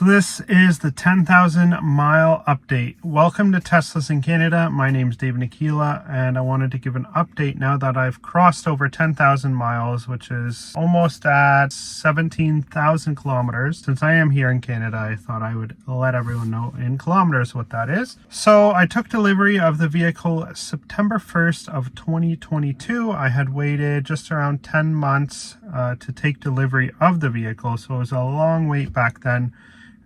So this is the 10,000 mile update. Welcome to Teslas in Canada. My name is David Nikila, and I wanted to give an update now that I've crossed over 10,000 miles, which is almost at 17,000 kilometers. Since I am here in Canada, I thought I would let everyone know in kilometers what that is. So I took delivery of the vehicle September 1st of 2022. I had waited just around 10 months to take delivery of the vehicle, so it was a long wait back then.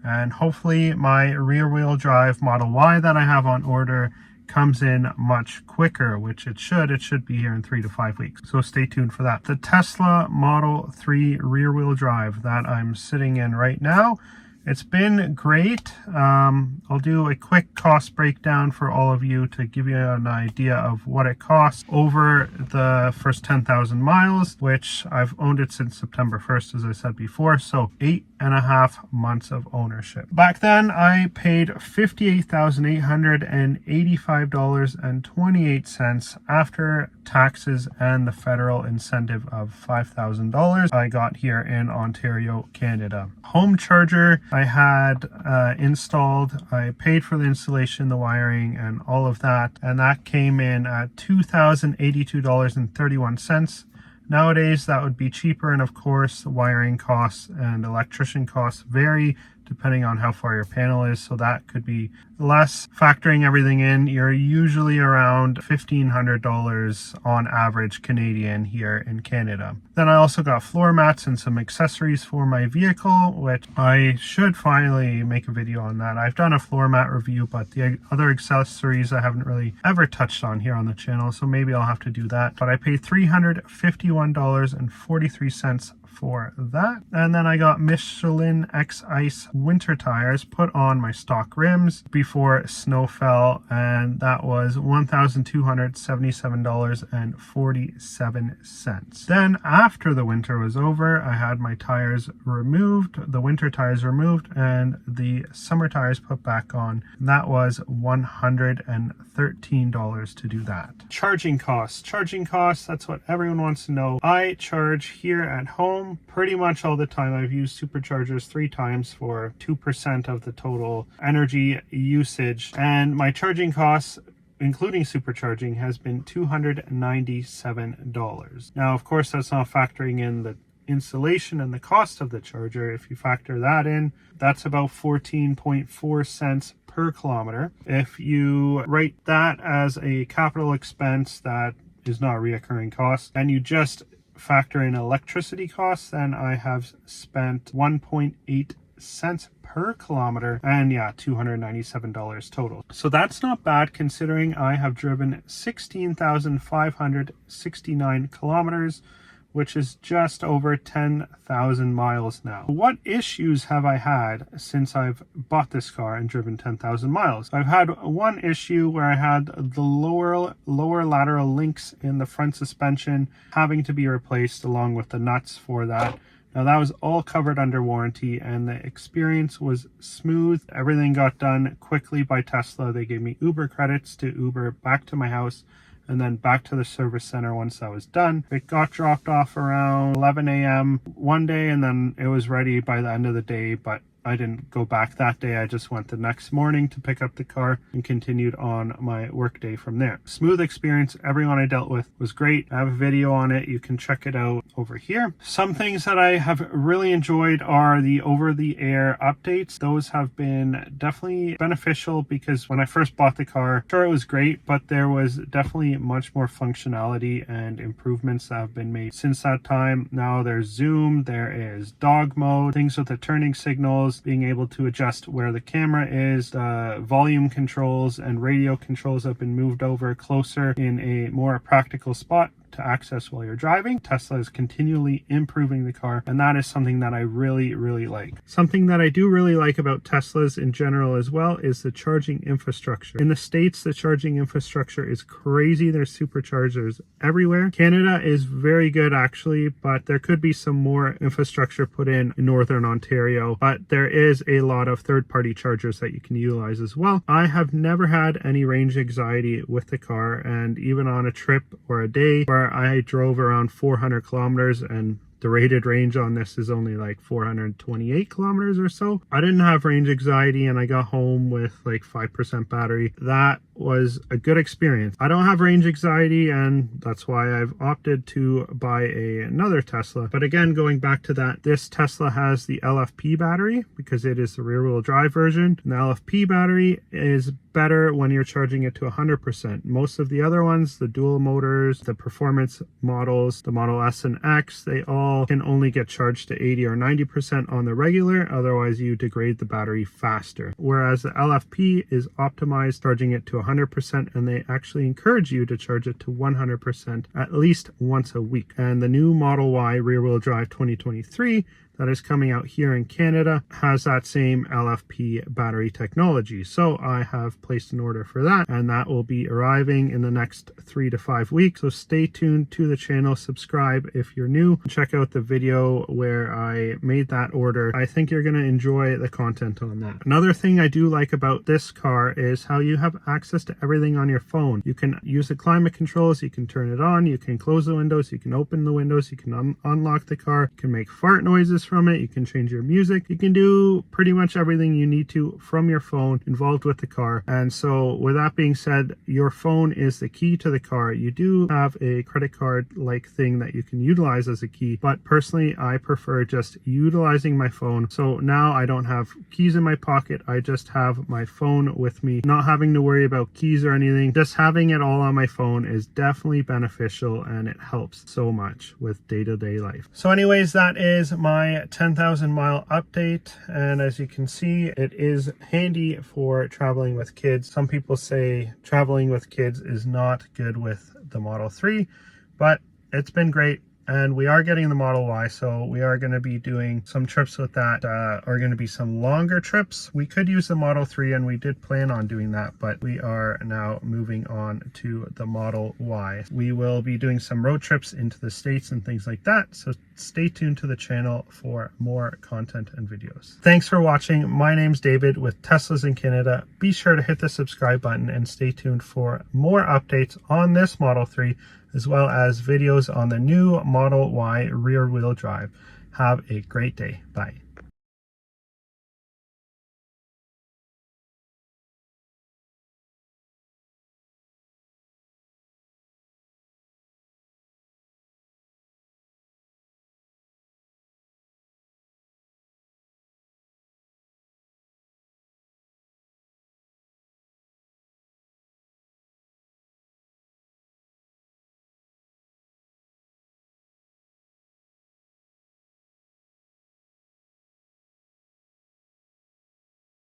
And hopefully my rear-wheel drive Model Y that I have on order comes in much quicker, which it should. It should be here in 3 to 5 weeks. So stay tuned for that. The Tesla Model 3 rear-wheel drive that I'm sitting in right now, it's been great. I'll do a quick cost breakdown for all of you to give you an idea of what it costs over the first 10,000 miles, which I've owned it since September 1st, as I said before. So 8.5 months of ownership. Back then, I paid $58,885.28 after taxes and the federal incentive of $5,000 I got here in Ontario, Canada. Home charger I had installed. I paid for the installation, the wiring, and all of that, and that came in at $2,082.31. Nowadays, that would be cheaper, and of course, the wiring costs and electrician costs vary depending on how far your panel is, so that could be less. Factoring everything in, you're usually around $1,500 on average Canadian here in Canada. Then I also got floor mats and some accessories for my vehicle, which I should finally make a video on that. I've done a floor mat review, but the other accessories I haven't really ever touched on here on the channel, so maybe I'll have to do that. But I paid $351.43 for that. And then I got Michelin X Ice winter tires put on my stock rims before snow fell, and that was $1,277.47. Then after the winter was over, I had my tires removed, the winter tires removed, and the summer tires put back on. And that was $113 to do that. Charging costs, that's what everyone wants to know. I charge here at home pretty much all the time. I've used superchargers 3 times for 2% of the total energy usage, and my charging costs including supercharging has been $297. Now of course that's not factoring in the installation and the cost of the charger. If you factor that in, that's about 14.4 cents per kilometer. If you write that as a capital expense that is not a reoccurring cost, and you just factor in electricity costs, then I have spent 1.8 cents per kilometer, and yeah, $297 total. So that's not bad considering I have driven 16,569 kilometers, which is just over 10,000 miles now. What issues have I had since I've bought this car and driven 10,000 miles? I've had one issue where I had the lower lateral links in the front suspension having to be replaced along with the nuts for that. Now that was all covered under warranty, and the experience was smooth. Everything got done quickly by Tesla. They gave me Uber credits to Uber back to my house and then back to the service center once that was done. It got dropped off around 11 a.m. one day, and then it was ready by the end of the day, but I didn't go back that day. I just went the next morning to pick up the car and continued on my work day from there. Smooth experience. Everyone I dealt with was great. I have a video on it. You can check it out over here. Some things that I have really enjoyed are the over-the-air updates. Those have been definitely beneficial because when I first bought the car, sure, it was great, but there was definitely much more functionality and improvements that have been made since that time. Now there's zoom, there is dog mode, things with the turning signals, being able to adjust where the camera is, the volume controls and radio controls have been moved over closer in a more practical spot to access while you're driving. Tesla is continually improving the car, and that is something that I really like. Something that I do really like about Teslas in general as well is the charging infrastructure. In the States, the charging infrastructure is crazy. There's superchargers everywhere. Canada is very good actually, but there could be some more infrastructure put in Northern Ontario, but there is a lot of third-party chargers that you can utilize as well. I have never had any range anxiety with the car, and even on a trip or a day where I drove around 400 kilometers and The rated range on this is only like 428 kilometers or so. I didn't have range anxiety and I got home with like 5% battery. That was a good experience. I don't have range anxiety, and that's why I've opted to buy another Tesla. But again, going back to that, this Tesla has the LFP battery because it is the rear-wheel drive version. And the LFP battery is better when you're charging it to 100%. Most of the other ones, the dual motors, the performance models, the Model S and X, they all can only get charged to 80 or 90% on the regular, otherwise you degrade the battery faster. Whereas the LFP is optimized charging it to 100%, and they actually encourage you to charge it to 100% at least once a week. And the new Model Y rear-wheel drive 2023 that is coming out here in Canada has that same LFP battery technology. So I have placed an order for that, and that will be arriving in the next 3 to 5 weeks. So stay tuned to the channel, subscribe if you're new, check out the video where I made that order. I think you're going to enjoy the content on that. Another thing I do like about this car is how you have access to everything on your phone. You can use the climate controls, you can turn it on, you can close the windows, you can open the windows, you can unlock the car, you can make fart noises from it, you can change your music, you can do pretty much everything you need to from your phone involved with the car. And so with that being said, your phone is the key to the car. You do have a credit card like thing that you can utilize as a key, but personally I prefer just utilizing my phone. So now I don't have keys in my pocket, I just have my phone with me, not having to worry about keys or anything. Just having it all on my phone is definitely beneficial, and it helps so much with day-to-day life. So anyways, that is my 10,000 mile update, and as you can see, it is handy for traveling with kids. Some people say traveling with kids is not good with the Model 3, but it's been great. And we are getting the Model Y, so we are going to be doing some trips with that, are going to be some longer trips. We could use the Model 3, and we did plan on doing that, but we are now moving on to the Model Y. We will be doing some road trips into the States and things like that, so stay tuned to the channel for more content and videos. Thanks for watching. My name's David with Teslas in Canada. Be sure to hit the subscribe button and stay tuned for more updates on this Model 3, as well as videos on the new Model Y rear-wheel drive. Have a great day. Bye.